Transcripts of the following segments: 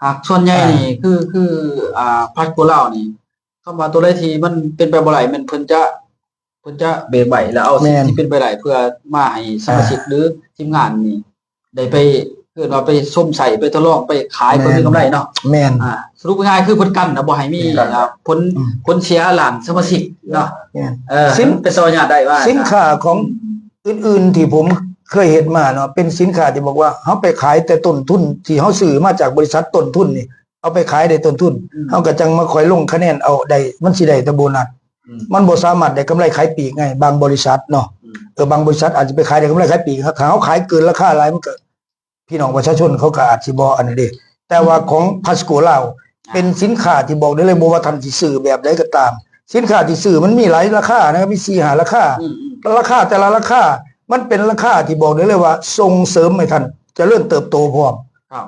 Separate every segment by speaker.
Speaker 1: หากส่วนใหญ่นี่คือพาสโกลาวนี่เข้ามาตัวใดที่มันเป็นไปบ่ได้มันเพิ่นจะเบรกไว้แล้วเอาสิ่งที่เป็นไปได้เพื่อมาให้สมาชิกหรือทีมงานนี่ได้ไปเกิดว่าไปส้มใส่ไปทดลองไปขายเพื่อมีกำไรเนาะ
Speaker 2: แม่น
Speaker 1: สรุปง่ายๆคือเพิ่นกันนะบ่ให้มีผลเสียหลังสมาชิกเนาะสินเป็นซอยญาติได้ว่า
Speaker 2: สินค้าของอื่นๆที่ผมเคยเห็นมาเนาะเป็นสินค้าที่บอกว่าเฮาไปขายแต่ต้นทุนที่เฮาซื้อมาจากบริษัทต้นทุนนี่เอาไปขายได้ต้นทุนเฮาก็จังมาคอยลงคะแนนเอาได้มันสิได้แต่โบนัสมันบ่สามารถได้กำไรขายปลีกไงบางบริษัทเนาะบางบริษัทอาจจะไปขายได้กำไรขายปลีกถ้าเขาขายเกินราคาหลายมันก็พี่น้องประชาชนเขาก็อาจสิบ่อันนี้เด้แต่ว่าของพาสโกลาวเป็นสินค้าที่บอกได้เลยบ่ว่าท่านสิซื้อแบบใดก็ตามสินค้าที่ซื้อมันมีหลายราคานะครับมี 4-5 ราคาแต่ละราคามันเป็นราคาที่บอกได้เลยว่าส่งเสริมให้ท่านเจริญเติบโตพร้อม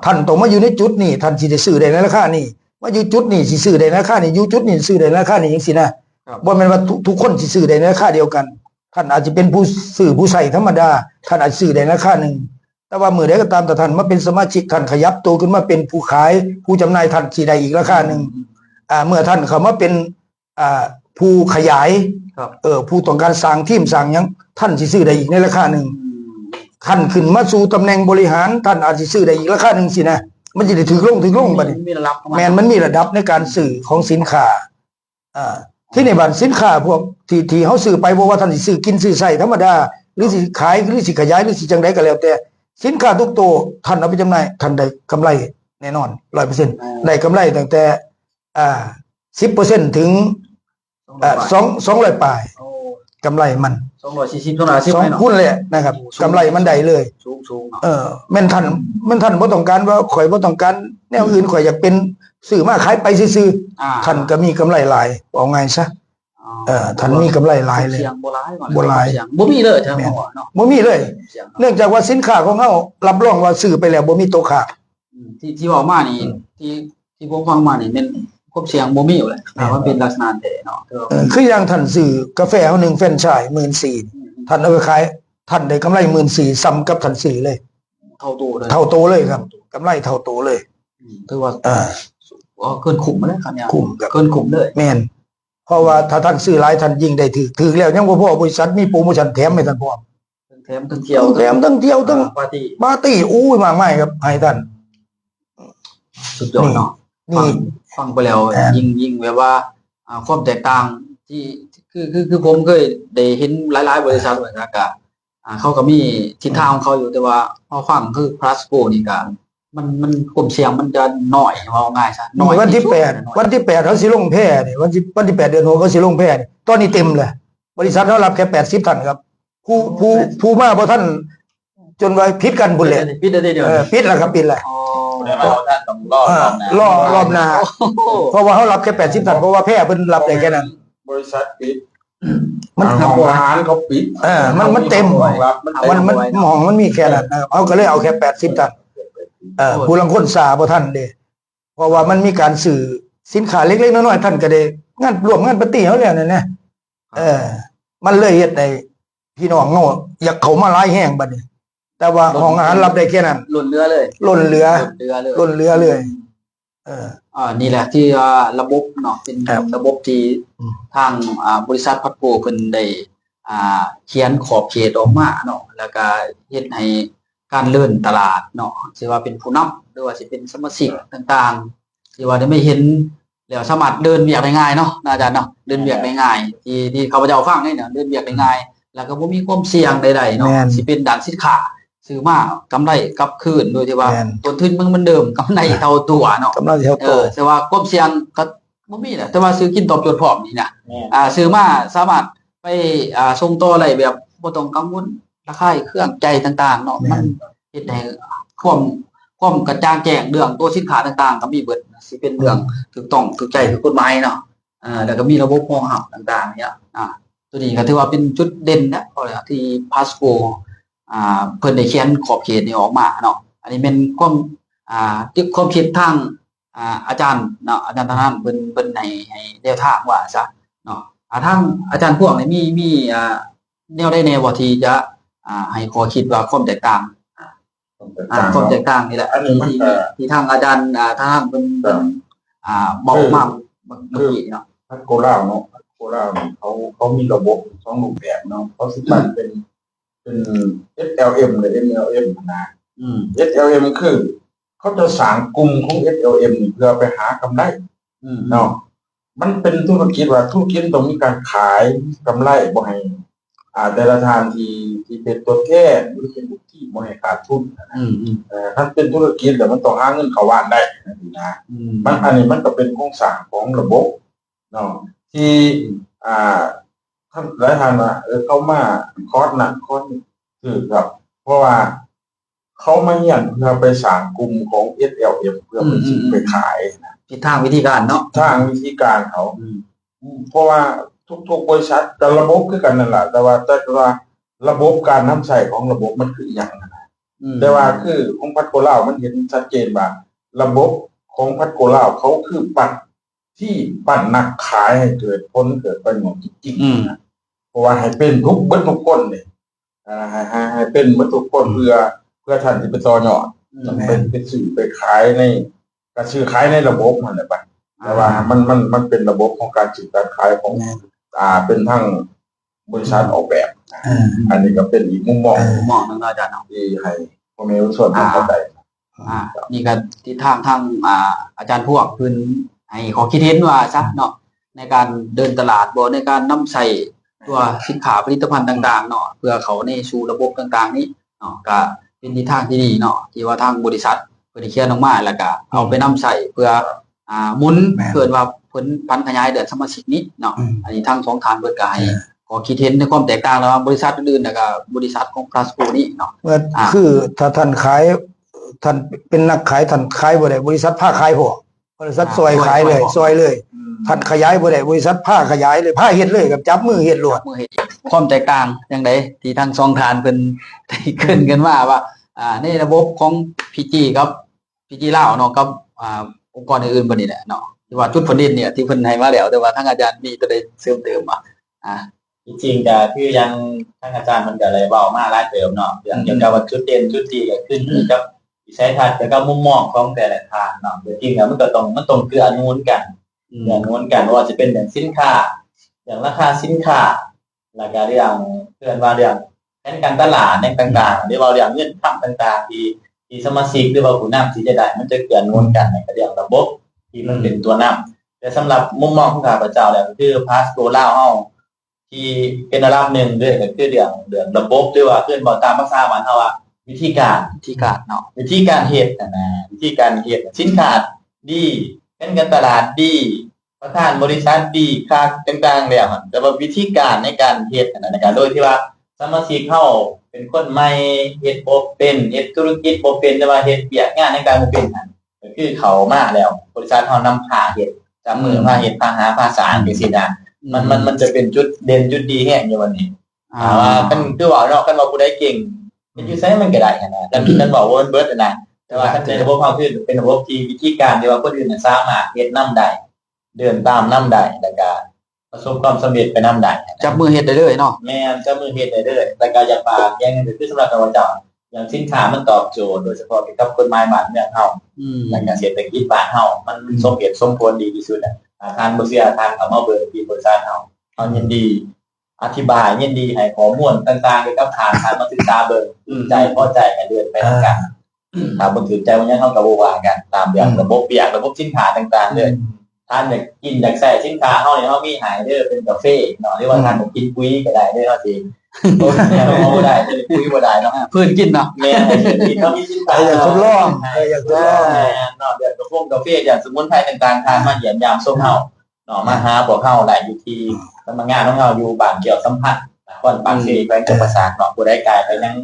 Speaker 2: ท่านต้องมาอยู่ในจุดนี้ท่านสิได้ซื้อได้ในราคานี้มาอยู่จุดนี้สิซื้อได้ในราคานี้อยู่จุดนี้ซื้อได้ในราคานี้จังซี่นะบ่แม่นว่าทุกคนสิซื้อได้ในราคาเดียวกันท่านอาจจะเป็นผู้ซื้อผู้ใส่ธรรมดาท่านอาจซื้อได้ในราคานึงแต่ว่ามื้อใดก็ตามแต่ท่านมาเป็นสมาชิกท่านขยับตัวขึ้นมาเป็นผู้ขายผู้จำหน่ายท่านสิได้อีกราคานึงเมื่อท่านเข้ามาเป็นผู้ขยายผู้ต้องการสร้างทีมสร้างหยังท่านสิซื้อได้อีกในราคานึงท่านขึ้นมาสู่ตำแหน่งบริหารท่านอาจสิซื้อได้อีกราคานึงสินะมันสิได้ถึงลงบัดนี้แม่นมันมีระดับในการซื้อของสินค้าที่ในบัดสินค้าพวกที่เฮาซื้อไปบ่ว่าท่านสิซื้อกินซื้อใช้ธรรมดาหรือสิขายหรือสิขยายหรือสิจังไดก็แล้วแต่สินค้าทุกตัวท่านเอาไปจำหน่ายท่านได้กำไรแน่นอน 100% ได้กำไรตั้งแต่10% ถึง200ปลายกำไรมัน
Speaker 1: 240 250
Speaker 2: หุ้นเลยนะครับกำไรมันได้เลย
Speaker 1: สูง
Speaker 2: แม่นท่านบ่ต้องการว่าข่อยบ่ต้องการแนวอื่นข่อยอยากเป็นซื้อมาขายไปซื่อๆท่านก็มีกำไรหลายเอาไงซะท่านมีกำไรหลายเลยบ่หลาย
Speaker 1: บ่มีเลยทั้งหัวเนาะ
Speaker 2: บ่มีเลยเนื่องจากว่าสินค้าของเฮารับรองว่าซื้อไปแล้วบ่มีตกค้าง
Speaker 1: ที่เว้ามานี่ที่ผมฟังมานี่แม่นควบเสียงบ่มีอยู่เลยมันเป็นลักษณะแท้เนาะ
Speaker 2: คืออย่างท่านซื้อกาแฟเฮา1แฟรนไชส์ 14,000 ท่านเอาไปขายท่านได้กำไร 14,000 ซ้ำกับท่านซื้อเลย
Speaker 1: เท่าโต
Speaker 2: เลยครับกำไรเท่าโตเลย
Speaker 1: ถือว่าเกินคุ้มเลยครับเนี่ย
Speaker 2: คุ้ม
Speaker 1: เกินคุ้มเลย
Speaker 2: แม่นเพราะว่าถ้าท่านซื้อหลายท่านยิ่งได้ถึกแล้วยังบ่พอบริษัทมีโปรโมชั่นแถมให้ท่านพร้อม
Speaker 1: แถมทั้งเที่ยว
Speaker 2: ทั้งปาร์ตี้อู้ยมากมายครับให้ท่าน
Speaker 1: สุดยอดเนาะนี่ฟังไปแล้วยิ่งแบบว่าความแตกต่างที่คือผมเคยได้เห็นหลายๆบริษัทเหมือนกันก็เขาก็มีทิศทางของเขาอยู่แต่ว่าพอฟังคือ Plasco นี่ก็มันกลุ่มเสียงมันจะน้อยว่าง่ายซะ
Speaker 2: น้อยวันที่8เขาสิลงแพร่นี่วันที่8เดือน6เขาสิลงแพร่นี่ตอนนี้เต็มเลยบริษัทเขารับแค่80ท่านครับผู้มาบ่ทันจนว่าผิดกันพุ่นแหละ
Speaker 1: ปิดได้เดียว
Speaker 2: ปิดแล้วครับปิดแล้ว
Speaker 3: ท่านต้อง
Speaker 2: รอบหน้าเพราะว่าเขารับแค่80ท่านเพราะว่าแพร่เพิ่นรับได้แค่นั้น
Speaker 3: บริษัทปิดมันอาหารเขาปิด
Speaker 2: มันเต็มมันหมองมันมีแค่นั้นเอาก็เลยเอาแค่80ท่านผู้ลังคนสาบ่ท่านเด้เพราะว่ามันมีการสื่อสินค้าเล็กๆน้อยๆท่านก็ได้งานร่วมงานปาร์ตี้เฮาแล้วนั่นนะมันเลยเฮ็ดให้พี่น้องเฮาอยากเข้ามาหลายแห่งบัดนี้แต่ว่าของอาหารรับได้แค่นั้น
Speaker 1: ล้นเรือเลย
Speaker 2: เลย
Speaker 1: นี่แหละที่ระบบเนาะเป็นระบบที่ทางบริษัทพัดโกเพิ่นได้เขียนขอบเขตออกมาเนาะแล้วก็เฮ็ดให้การเลื่อนตลาดเนาะสิว่าเป็นผู้นำหรือว่าสิเป็นสมาชิกต่างๆที่ว่าได้ไม่เห็นแล้วสามารถเดินเวียกได้ง่ายเนาะอาจารย์เนาะเดินเวียกได้ง่ายที่ข้าพเจ้าฟังนี่เนาะเดินเวียกได้ง่ายแล้วก็บ่มีความเสี่ยงใดๆเนาะสิเป็นด้านสินค้าซื้อมากำไรกลับคืนโดยที่ว่าต้นทุนมันเดิมกำไรเท่าตัวเนาะ
Speaker 2: กำไรเท่าตัว
Speaker 1: แต่ว่าความเสี่ยงก็บ่มีแหละแต่ว่าซื้อกินตอบโจทย์พร้อมนี่นะซื้อมาสามารถไปส่งต่ออะไรแบบบ่ต้องกังวลราคาเครื่องใจต่างๆเนาะมันเฮ็ดให้ความกระจ่างแจ้งเรื่องตัวสินค้าต่างๆก็มีเบิดสิเป็นเรื่องถูกต้องถูกใจถูกกฎหมายเนาะแล้วก็มีระบบรองรับต่างๆเนี่ยตัวนี้ก็ถือว่าเป็นจุดเด่นนะเพราะที่ Plasco เพิ่นได้เขียนขอบเขตนี้ออกมาเนาะอันนี้เป็นความคิดทางอาจารย์เนาะอาจารย์ท่านเพิ่นให้แนวทางว่าซะเนาะทางอาจารย์พวกนี้มีแนวได้แนวว่าที่จะให้ข้อคิดว่าความแตกต่าง ความแตกต่างนี่แหละ
Speaker 3: อันนี้มัน
Speaker 1: ที่ทางอาจารย์ทางเป็นบอกมาเมื่อกี้เนาะ
Speaker 3: พัดโกล่าเนาะพัดโกล่าเขามีระบบสองรูปแบบเนาะเขาสิบันเป็น SLM หรือ MLM นะ SLM คือเขาจะสร้างกลุ่มของ SLM เพื่อไปหากำไรเนาะมันเป็นธุรกิจว่าธุรกิจต้องมีการขายกำไรบ่ให้แต่ละทานที่เป็นตัวแทนหรือเป็นบุคคลบ่ให้ขาดทุนถ้าเป็นธุรกิจแล้วมันต้องหาเงินเข้าบ้านได้นะมันอันนี้มันก็เป็นโครงสร้างของระบบเนาะที่ท่านหลายท่านว่าเขามาคอร์สนะคอร์สคือครับเพราะว่าเขามาเรียนเพื่อไปสร้างกลุ่มของ SLM เพื่อไปขายนะ
Speaker 1: ทิศทางวิธีการเนาะ
Speaker 3: ทางวิธีการเขาเพราะว่าทุกบริษัทแต่ระบบคือกันนั่นแหละแต่ว่าระบบการนำใช้ของระบบมันคืออย่างนั้นแต่ว่าคือของพัดโกล่ามันเห็นชัดเจนว่าระบบของพัดโกล่าเขาคือปั่นนักขายให้เกิดผลเกิดประโยชน์จริงๆนะเพราะว่าให้เป็นทุกคนเนี่ยให้เป็นทุกคนเพื่อท่านที่เป็นต่อยอดเป็นสื่อไปขายในการซื้อขายในระบบมันแหละไปแต่ว่ามันเป็นระบบของการสื่อการขายของเป็นทั้งบริษัทออกแบบอันนี้ก็เป็นอีกมุมมอง
Speaker 1: นึงอาจารย์เนาะ
Speaker 3: ที่ให้พ่อแม่ผู้ส่วนเข้าใจ
Speaker 1: นี่ก็ทิศทางอาจารย์พวกพื้นให้ขอคิดเห็นว่าซักเนาะในการเดินตลาดบ่ในการนำใส่ตัวสินค้าผลิตภัณฑ์ต่างๆเนาะเพื่อเขาในสู่ระบบต่างๆนี้เนาะก็เป็นทิศทางที่ดีเนาะที่ว่าทางบริษัทเพิ่นเขียนออกมาแล้วก็เอาไปนำใส่เพื่อหมุนเกิดว่าผลพันขยายเดือนสมาชิกนี้เนาะอันนี้ทั้งสองฐานเบิดก็ให้ขอคิดเห็นในความแตกต่างระหว่างบริษัทอื่นๆแล้วก็บริษัทของพลัสโกนี้เนาะ
Speaker 2: คือถ้าท่านขายท่านเป็นนักขายท่านขายบ่ได้บริษัทผ้าขายพอบริษัทซอยขายเลยซอยเลยท่านขยายบ่ได้บริษัทผ้าขยายเลยผ้าเฮ็ดเลยกับจับมือเฮ็ดโลด
Speaker 1: ความแตกต่างจังได๋ที่ทั้งสองฐานเพิ่นได้ขึ้นกันว่าในระบบของ PG กับ PG ลาวเนาะกับองค์กรอื่นๆบ่นี่แหละเนาะที่ว่าจุดประเด็นเนี่ยที่เพิ่นให้มาแล้วแต่ว่าทางอาจารย์มีตัวใดเสริมเติม
Speaker 4: จริงๆก็คือยังทางอาจารย์มันก็เลยเว้ามาหลายเติมเนาะอย่างเกี่ยวกับว่าจุดเด่นจุดดีก็ขึ้นอยู่กับวิสัยทัศน์แล้วก็มุมมองของแต่ละทางเนาะจริงๆแล้วมันต้องเกื้อหนุนกันว่าจะเป็นอย่างสินค้าอย่างราคาสินค้าแล้วก็เรื่องเพื่อนว่าเรื่องแผนการตลาดในต่างๆหรือว่าเรื่องเงื่อนไขต่างๆที่สมาชิกหรือว่าผู้นำที่จะได้มันจะเกื้อหนุนกันในเรื่องระบบที่มันเป็นตัวนำแต่สำหรับมุมมองของข้าพเจ้าแล้วคือพาสโกล่าเฮาที่เป็นระดับหนึ่งด้วยก็คือเรื่องระบบหรือว่าเพื่อนบอกตามภาษาบ้านเฮาว่าวิธีการเนาะวิธีการเฮ็ดนะวิธีการเฮ็ดสินค้าดีเป็นการตลาดดีประธานบริษัทดีค่าต่างๆแล้วแต่ว่าวิธีการในการเฮ็ดในการโดยที่ว่าสมาชิกเฮาเป็นคนใหม่เฮ็ดบ่เป็นเฮ็ดธุรกิจบ่เป็นแต่ว่าเฮ็ดเวียกงานในการบ่เป็นนั่นก็คือเขามาแล้วบริษัทเฮานำพาเฮ็ดจับมือพาเฮ็ดพาหาภาษาจังซี่นะมันจะเป็นจุดเด่นจุดดีแฮงอยู่วันนี้ว่าคันคือว่าเนาะคันว่าผู้ใดเก่งอยู่ไสมันก็ได้นะแต่คันบอกว่าเบิดนะแต่ว่าคันในระบบเฮาคือเป็นระบบที่วิธีการที่ว่าคนอื่นสามารถเฮ็ดนำได้เดินตามนำได้แล้วก็ประสบความสำเร็จไปนำได้
Speaker 1: จับมือเฮ็ดได้เลยเนาะ
Speaker 4: แม่นจับมือเฮ็ดได้เลยแล้วก็อยากฝากอย่างนึงคือสำหรับข้าพเจ้าอย่างสินค้ามันตอบโจทย์โดยเฉพาะเกี่ยวกับกฎหมายบ้านเมืองเฮาแล้วก็เศรษฐกิจบ้านเฮามันสมเหตุสมผลดีที่สุดทางบ่เสียทางเข้ามาเบิ่งที่บริษัทเฮายินดีอธิบายยินดีให้ข้อมูลต่างๆเกี่ยวกับทางมาศึกษาเบิ่งใจพอใจให้เดินไปนำกันถ้าบ่ถูกใจมันยังเฮาก็บ่ว่ากันตามอย่างระบบสินค้าต่างๆเด้อท่านอยากกินอยากใช้สินค้าเฮานี่เฮามีให้เด้อเป็นกาแฟเนาะหรือว่าท่านอยากกินปุ๋ยก็ได้เด้อเฮาสิบ่ได้จะปุ๋ยบ่ได้เนาะ
Speaker 1: เพิ่นกินเนาะ
Speaker 4: แม่กินเฮามีสินค้า
Speaker 2: อยากทดลองอยากทดลอง
Speaker 4: เนาะเดี๋ยวกาแฟอย่างสมุนไพรต่างๆทานมาเยี่ยมยามชมเฮาเนาะมาหาพวกเฮาได้อยู่ที่สำนักงานของเฮาอยู่บ้านเกี่ยวสัมพันธ์นครปากเสแขวงจำปาสักเนาะผู้ใดไกลไปยัง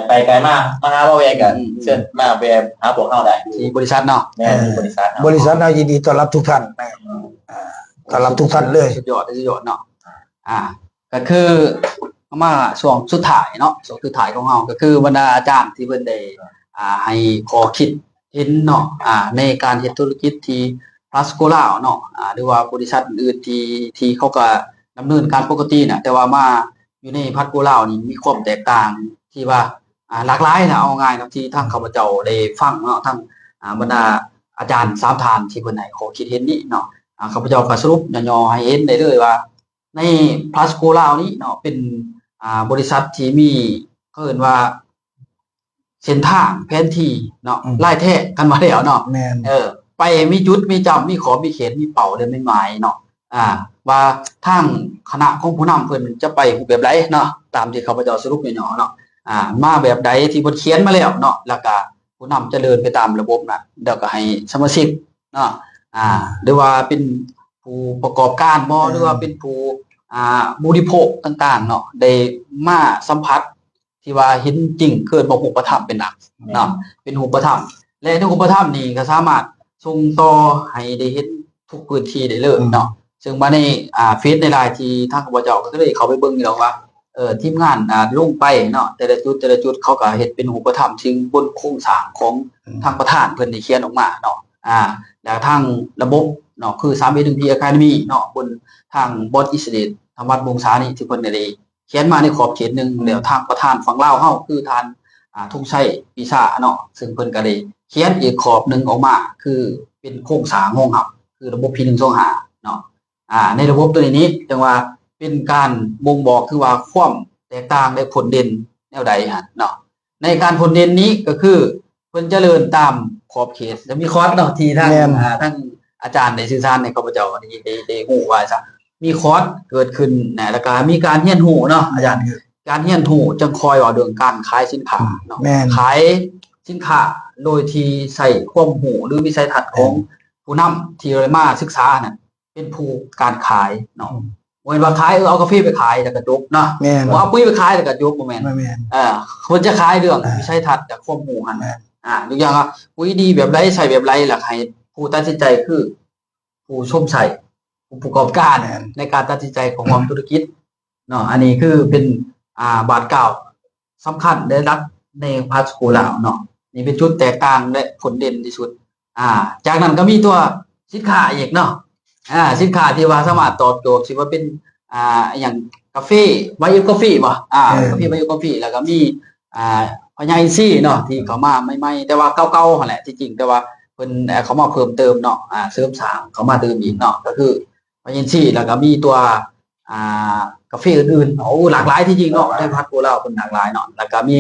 Speaker 4: ไกลมาหาบ่แวะกันเชิญมาแวะหาพวกเฮาได้
Speaker 1: ที่บริษัทเนาะ
Speaker 4: แม่บริษัท
Speaker 2: เรายินดีต้อนรับทุกท่านต้อนรับทุกท่านเลย
Speaker 1: สุดยอดเนาะก็คือมาช่วงสุดท้ายเนาะช่วงสุดท้ายของเฮาก็คือบรรดาอาจารย์ที่เพิ่นได้ให้ข้อคิดเห็นเนาะในการเฮ็ดธุรกิจที่พลัสโกล่าเนาะหรือว่าบริษัทอื่นที่เขาก็ดำเนินการปกติน่ะแต่ว่ามาอยู่ในพัดโกล่านี่มีความแตกต่างที่ว่า หลากหลายนะเอาง่ายเนาะที่ทางข้าพเจ้าได้ฟังเนาะทั้งบรรดาอาจารย์3ท่านที่เพิ่นให้ข้อคิดเห็นนี้เนาะข้าพเจ้าก็สรุปย่อๆให้เห็นได้เลยว่าใน Plasco ลาวนี้เนาะเป็นบริษัทที่มีเขาเรียกว่าเส้นทางแผนที่เนาะลายแท้กันมาแล้วเนาะ
Speaker 2: แม่น
Speaker 1: ไปมีจุดมีจำมีขอมีเขตมีเป่าเดินไม่หมายเนาะว่าทางคณะของผู้นำเพิ่นจะไปแบบใดเนาะตามที่ข้าพเจ้าสรุปย่อๆเนาะมาแบบใดที่เพิ่นเขียนมาแล้วเนาะแล้วก็ผู้นำจะเดินไปตามระบบน่ะเดี๋ยวก็ให้สมาชิกเนาะหรือว่าเป็นผู้ประกอบการบ่หรือว่าเป็นผู้บริโภคต่างๆเนาะได้มาสัมผัสที่ว่าเห็นจริงเกิดบ่รูปธรรมเป็นหลักเนาะเป็นรูปธรรมและในรูปธรรมนี่ก็สามารถส่งต่อให้ได้เห็นทุกพื้นที่ได้เลยเนาะซึ่งมาในเฟซในไลน์ที่ทางข้าพเจ้าก็เลยเข้าไปเบิ่งนี่แล้วว่าทีมงานลงไปเนาะแต่ละจุดเขาก็เฮ็ดเป็นรูปธรรมซึ่งบนโครงสร้างของทางประธานเพิ่นได้เขียนออกมาเนาะแล้วทางระบบเนาะคือ3 1 Academy เนาะบนทางบอสอิสระธรรมวัฒน์วงศานี่ที่เพิ่นได้เขียนมาในขอบเขตนึงแล้วทางประธานฝั่งลาวเฮาคือทานทุ่งชัยปีศาจเนาะซึ่งเพิ่นก็ได้เขียนอีกขอบนึงออกมาคือเป็นโครงสร้างห้องหับคือระบบ P125 เนาะในระบบตัวนี้จังว่าเป็นการบ่งบอกคือว่าความแตกต่างและผลเด่นแนวใดฮะเนาะในการผลเด่นนี้ก็คือเพิ่นเจริญตามขอบเขตจะมีคอร์สเนาะที่ทางทั้งอาจารย์ได้สื่อสารในข้าพเจ้าได้ฮู้ว่าซะมีคอร์สเกิดขึ้นนะแล้วก็มีการเรียนรู้เนาะอาจารย์การเรียนรู้จังคอยว่าเรื่องการขายสินค้าเนาะขายสินค้าโดยที่ใส่ความรู้หรือวิสัยทัศน์ของผู้นำที่ได้มาศึกษาน่ะเป็นผู้การขายเนาะบ่แม่นว่าขายเอากาแฟไปขายแล้วก็จบเนาะบ่เอาปุ๋ยไปขายแล้วก็จบบ่แม่นคนจะขายเรื่องวิสัยทัศน์กับความรู้หั่นยกอย่างว่าปุ๋ยดีแบบใดใส่แบบไรล่ะให้ผู้ตัดสินใจคือผู้ชมใส่ผู้ประกอบการในการตัดสินใจของความธุรกิจเนาะอันนี้คือเป็นบาทเก่าสำคัญได้รับในพาสโกลาวเนาะนี่เป็นจุดแตกต่างและผลเด่นที่สุดจากนั้นก็มีตัวสินค้าอีกเนาะสินค้าที่ว่าสามารถตอบโจทย์ที่ว่าเป็นอย่างกาแฟไวโอกาแฟบ่กาแฟไวโอกาแฟแล้วก็มีพญาอินทรีเนาะที่เขามาใหม่ๆแต่ว่าเก่าๆหั่นแหละที่จริงแต่ว่าเพิ่นเขามาเพิ่มเติมเนาะเสริมสร้างเขามาเติมอีกเนาะก็คือพญาอินทรีแล้วก็มีตัวกาแฟอื่นๆหลากหลายที่จริงเนาะได้พัดโกลาวเพิ่นหลากหลายเนาะแล้วก็มี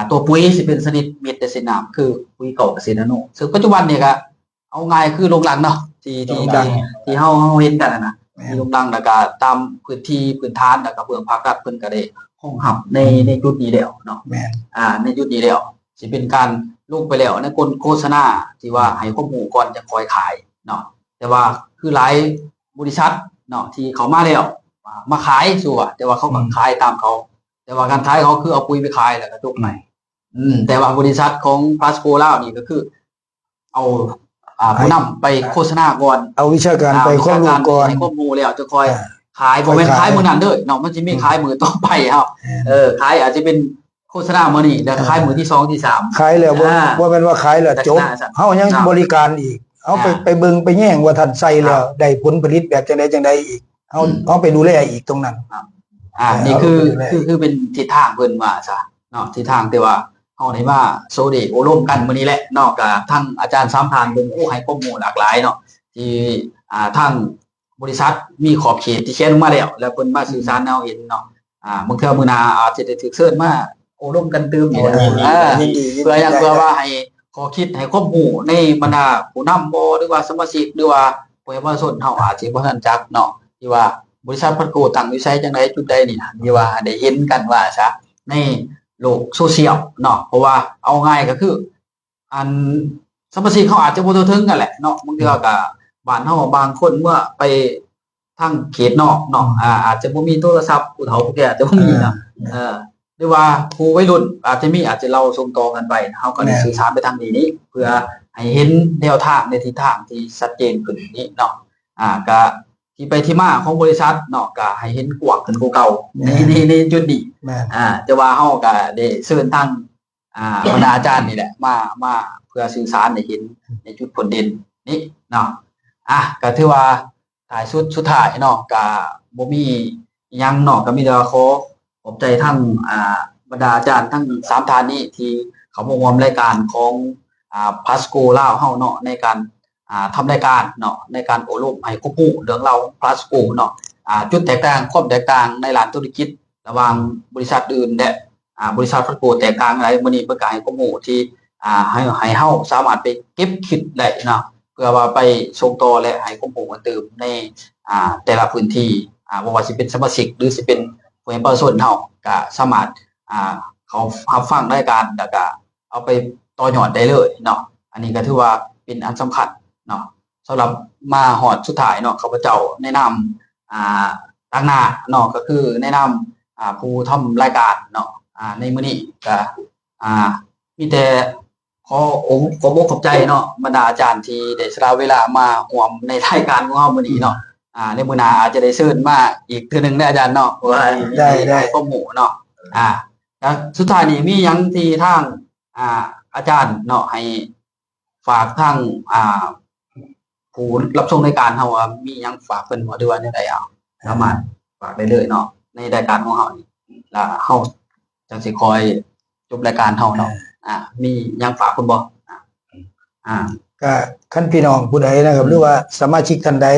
Speaker 1: ตัวปุ๋ยสิเป็นชนิดเม็ดแต่สิน้ำคือปุ๋ยเก่าเกษตรนาโนซึ่งปัจจุบันเนี่ยก็เอาง่ายคือลงหลังเนาะที่เฮาเห็นกันนะมีลงหลังแล้วก็ตามพื้นที่พื้นฐานแล้วก็เบื้องภาครัฐเพิ่นก็ได้ห้องหับในจุดนี้แล้วเนาะในจุดนี้แล้วสิเป็นการลงไปแล้วในกลโฆษณาที่ว่าให้ข้อมูลก่อนจะคอยขายเนาะแต่ว่าคือหลายบริษัทเนาะที่เขามาแล้วมาขายสู่แต่ว่าเขาก็ขายตามเขาแต่ว่าการขายเขาคือเอาปุ๋ยไปขายแล้วก็จบใหม่แต่ว่าบริษัทของพาสโกลาวนี่ก็คือเอาผู้นำไปโฆษณาก่อน
Speaker 2: เอาวิชาการไปข้อมูลก่อน
Speaker 1: ให้ข้อมูลแล้วจะคอยขายบ่แม่นขายมื้อนั้นเด้อเนาะมันสิมีขายมื้อต่อไปครับขายอาจจะเป็นโฆษณามื้อนี้แล้วขายมื้อที่2ที่3
Speaker 2: ขายแล้วบ่แม่นว่าขายแล้วจบเฮายังบริการอีกเอาไปเบิ่งไปแย่งว่าท่านใส่แล้วได้ผลผลิตแบบจังไดอีกเอาไปดูแลอีกตรงนั้น
Speaker 1: นี่คือเป็นทิศทางเพิ่นว่าซะเนาะทิศทางที่ว่าเฮาได้มาโซเดโอร่วมกันมื้อนี้แหละเนาะก็ทั้งอาจารย์3ท่านเบิ่งให้ข้อมูลหลากหลายเนาะที่ทางบริษัทมีขอบเขตที่เขียนออกมาแล้วเพิ่นมาสื่อสารแนวเห็นเนาะบางเทื่อมื้อหน้าอาจจะได้ถูกเชิญมาโอร่วมกันตื่มเพื่อว่าให้ขอคิดให้ข้อมูลในบรรดาผู้นำบ่หรือว่าสมาชิกหรือว่าผู้เยาวชนเฮาอาจสิบ่ทันจักเนาะที่ว่าบริษัทพัดโกตั้งอยู่ไสจังไดจุดใดนี่ที่ว่าได้เห็นกันว่าซะในโลกโซเชียลเนาะเพราะว่าเอาง่ายก็คืออันสมาชิกเขาอาจจะบ่ทั่วถึงกันแหละเนาะบางทีก็บ้านเฮาบางคนเมื่อไปทางเขตนอกเนาะอาจจะบ่มีโทรศัพท์ผู้เฒ่าผู้แก่อาจจะบ่มีนะหรือว่าผู้วัยรุ่นอาจจะเล่าส่งต่อกันไปเฮาก็ได้สื่อสารไปทางนี้เพื่อให้เห็นแนวทางในทิศทางที่ชัดเจนขึ้นนี้เนาะก็ที่ไปที่มาของบริษัทเนาะก็ให้เห็นกว้างขึ้นกว่าเก่าในจุดนี้แต่ว่าเฮาก็ได้เชิญทางบรรดาอาจารย์นี่แหละมาเพื่อสื่อสารให้เห็นในจุดผลเด่นนี้เนาะก็ถือว่าถ่ายสุดท้ายเนาะก็บ่มีหยังเนาะก็มีแต่ขอบใจทั้ง บรรดาอาจารย์ทั้ง3ท่านนี้ที่เขามาร่วมรายการของพาสโกลาวเฮาเนาะในการทำรายการเนาะในการอบรมให้ผู้รู้เรื่องเราพาสโกเนาะจุดแตกต่างความแตกต่างในหลานธุรกิจระหว่างบริษัทอื่นและบริษัทพาสโกแตกต่างอะไรมื้อนี้เพิ่นก็ให้ข้อมูลที่ให้เฮาสามารถไปเก็บคิดได้เนาะเพื่อว่าไปส่งต่อและให้ข้อมูลเติมในแต่ละพื้นที่บ่ว่าสิเป็นสมาชิกหรือสิเป็นผู้ให้ประชาชนเฮาก็สามารถเขารับฟังรายการแล้วก็เอาไปต่อยอดได้เลยเนาะอันนี้ก็ถือว่าเป็นอันสำคัญเนาะสำหรับมาฮอดสุดท้ายเนาะข้าพเจ้าแนะนำต่างหน้าเนาะก็คือแนะนำผู้ทำรายการเนาะในมื้อนี้ก็มีแต่ขอบอกขอบใจเนาะบรรดาอาจารย์ที่ได้สละเวลามาร่วมในรายการของเรามื้อนี้เนาะในมื้อหน้าอาจจะได้เชิญมาอีกเทื่อนึงนะอาจารย์เนาะว่าได้ข้อมูลเนาะแล้วสุดท้ายนี้มีหยังที่ทางอาจารย์เนาะให้ฝากทางผู้รับชมรายการเฮาว่ามีหยังฝากเพิ่นบ่ด้วยว่าจังไดสามารถฝากได้เลยเนาะในรายการของเฮานี่แล้วเฮาจังสิคอยจบรายการเฮาเนาะมีหยังฝากเพิ่นบ่
Speaker 2: ก็คันพี่น้องผู้ใดนะครับหรือว่าสมาชิกท่านใด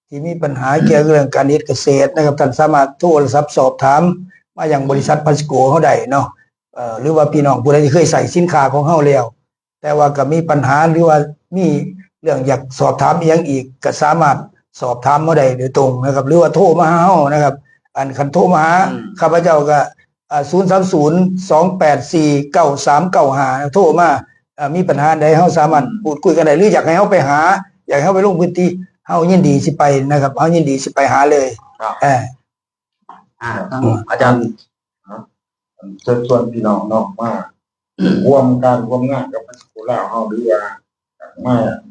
Speaker 2: ที่มีปัญหาเกี่ยวกับเรื่องการเฮ็ดเกษตรนะครับท่านสามารถโทรศัพท์สอบถามมาอย่างบริษัทพาสโกเฮาได้เนาะหรือว่าพี่น้องผู้ใดที่เคยใส่สินค้าของเฮาแล้วแต่ว่าก็มีปัญหาหรือว่ามีเรื่องอยากสอบถามอีกอย่างอีกก็สามารถสอบถามมาได้โดยตรงนะครับหรือว่าโทรมาหาเฮานะครับคันโทรมาหาข้าพเจ้าก็030-284-9395โทรมามีปัญหาใดเฮาสามารถพูดคุยกันได้หรืออยากให้เฮาไปหาอยากให้เฮาไปลงพื้นที่เฮายินดีสิไปนะครับเฮายินดีสิไปหาเลย
Speaker 1: อาจารย์
Speaker 3: เชิญชวนพี่น้องเนาะมาร่วมงานกับพาสโกลาวเฮาหรือว่า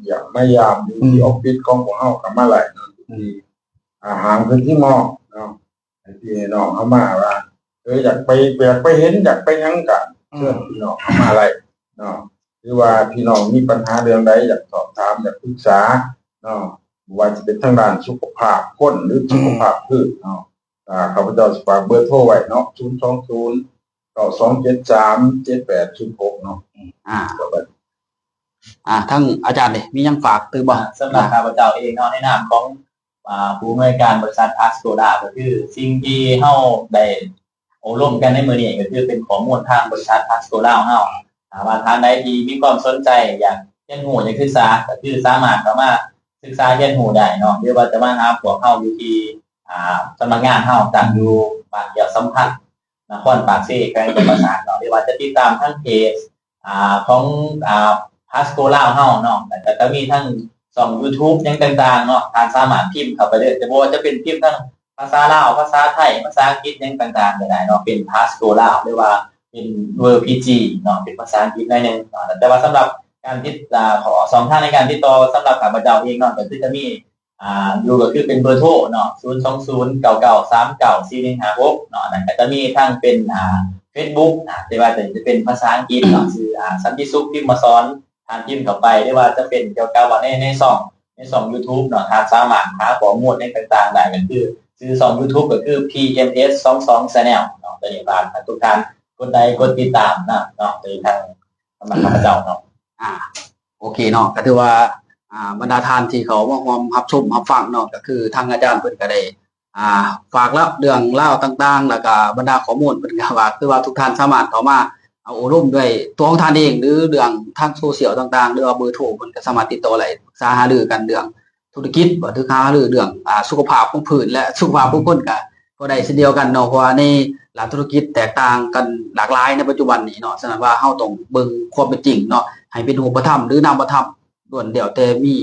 Speaker 3: อยากมายามอยู่ที่ออฟฟิศของพวกเฮาก็มาหลายเนาะที่ห่างพื้นที่มองเนาะให้พี่น้องเฮามาว่าอยากไปเห็นอยากไปหยังก็เชิญพี่น้องเฮามาหลายเนาะหรือว่าพี่น้องมีปัญหาเรื่องใดอยากสอบถามอยากปรึกษาเนาะว่าจะเป็นทางด้านสุขภาพคนหรือสุขภาพพืชเนาะข้าพเจ้าสิฝากเบอร์โทรไว้เนาะ020-9273-7806เนาะ
Speaker 1: ทั้งอาจารย์เนี่ยมียังฝากตือบ่
Speaker 4: สำหรับข้าพเจ้าเองเนาะในนามของผู้อำนวยการบริษัทพาสโกลาก็คือสิ่งที่เฮาได้อบรมกันในมื้อนี้ก็คือเป็นข้อมูลทางบริษัทพาสโกลาเฮาว่าทางใดที่มีความสนใจอยากเรียนรู้อยากศึกษาก็คือสามารถเข้ามาศึกษาเรียนรู้ได้เนาะหรือว่าจะมาหาพวกเฮาอยู่ที่สำนักงานเฮาตั้งอยู่บ้านเกี่ยวสัมพันธ์นครปากเซ่แขวงจำปาสักเนาะหรือว่าจะติดตามทั้งเพจของพาสโกลาวเฮาเนาะแต่ก็มีทั้งช่อง YouTube ยังต่างๆเนาะทางสามารถพิมพ์เข้าไปได้แต่บ่ว่าจะเป็นพิมพ์ทั้งภาษาลาวภาษาไทยภาษาอังกฤษยังต่างๆก็ได้เนาะเป็นพาสโกลาวหรือว่าเป็นเวอร์พีจีเนาะเป็นภาษาอังกฤษได้นึงแต่ว่าสำหรับการติดขอ2ทางในการติดต่อสำหรับข้าพเจ้าเองเนาะก็คือจะมีอยู่ก็คือเป็นเบอร์โทรเนาะ020-9939-4156เนาะนั่นก็จะมีทั้งเป็นFacebook ที่ว่าจะเป็นภาษาอังกฤษเนาะชื่อสันติสุขพิมพ์มาสอนทางพิมพ์เข้าไปได้ว่าจะเป็นเกี่ยวกับว่าในช่อง YouTube เนาะทางสามารถหาข้อมูลในต่างๆได้ก็คือชื่อช่อง YouTube ก็คือ PMS 22 Channel เนาะตัวนี้ว่าทุกท่านกดไลค์กดติดตามเนาะตัวนี้ทางสำนักข้าพเจ้าเนาะ
Speaker 1: โอเคเนาะก็ถือว่าบรรดาทานที่เขามาร่วมรับชมรับฟังเนาะก็คือทางอาจารย์เพิ่นก็ได้ฝากแล้วเรื่องเล่าต่างๆแล้วก็บรรดาข้อมูลเพิ่นก็ว่าคือว่าทุกท่านสามารถเข้ามาเอาอบรมด้วยตัวของท่านเองหรือเรื่องทางโซเชียลต่างๆหรือว่าเบอร์โทรเพิ่นก็สามารถติดต่อได้ปรึกษาหารือกันเรื่องธุรกิจบ่ถือหารือเรื่องสุขภาพของผืนและสุขภาพของคนก็ได้เช่นเดียวกันเนาะเพราะว่าในหลายธุรกิจแตกต่างกันหลากหลายในปัจจุบันนี้เนาะฉะนั้นว่าเฮาต้องเบิ่งความเป็นจริงเนาะให้เป็นรูปธรรมหรือนามธรรมล้วนแล้วแต่มี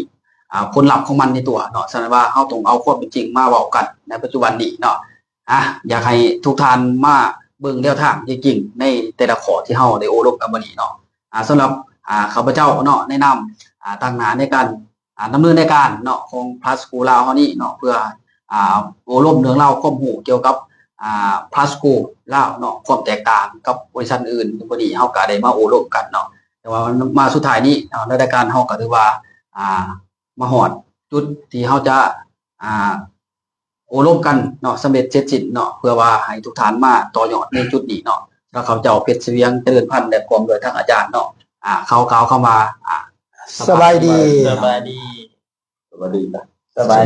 Speaker 1: ผลลัพธ์ของมันในตัวเนาะฉะนั้นว่าเฮาต้องเอาความเป็นจริงมาเว้ากันในปัจจุบันนี้เนาะอยากให้ทุกท่านมาเบิ่งแนวทางจริงๆในแต่ละข้อที่เฮาได้อบรมกันมื้อนี้เนาะสำหรับข้าพเจ้าเนาะแนะนำตั้งหน้าในการดำเนินในการเนาะของพาสโกลาวเฮานี่เนาะเพื่ออบรมเรื่องเล่าความรู้เกี่ยวกับพาสโกลาวเนาะความแตกต่างกับบริษัทอื่นมื้อนี้เฮาก็ได้มาอบรมกันเนาะแต่ว่ามาสุดท้ายนี้ในรายการเฮาก็ถือว่ามาฮอดจุดที่เฮาจะอบรมกันเนาะสำเร็จเสร็จสิ้นเนาะเพื่อว่าให้ทุกท่านมาต่อยอดในจุดนี้เนาะ แล้วเขาเจ้าเพชรเสวียงเจริญพันธุ์และพร้อมโดยทางอาจารย์เนาะเขาเข้ามา
Speaker 2: สบายดี
Speaker 4: สบายดี
Speaker 3: สวัสดีครับ
Speaker 4: สบาย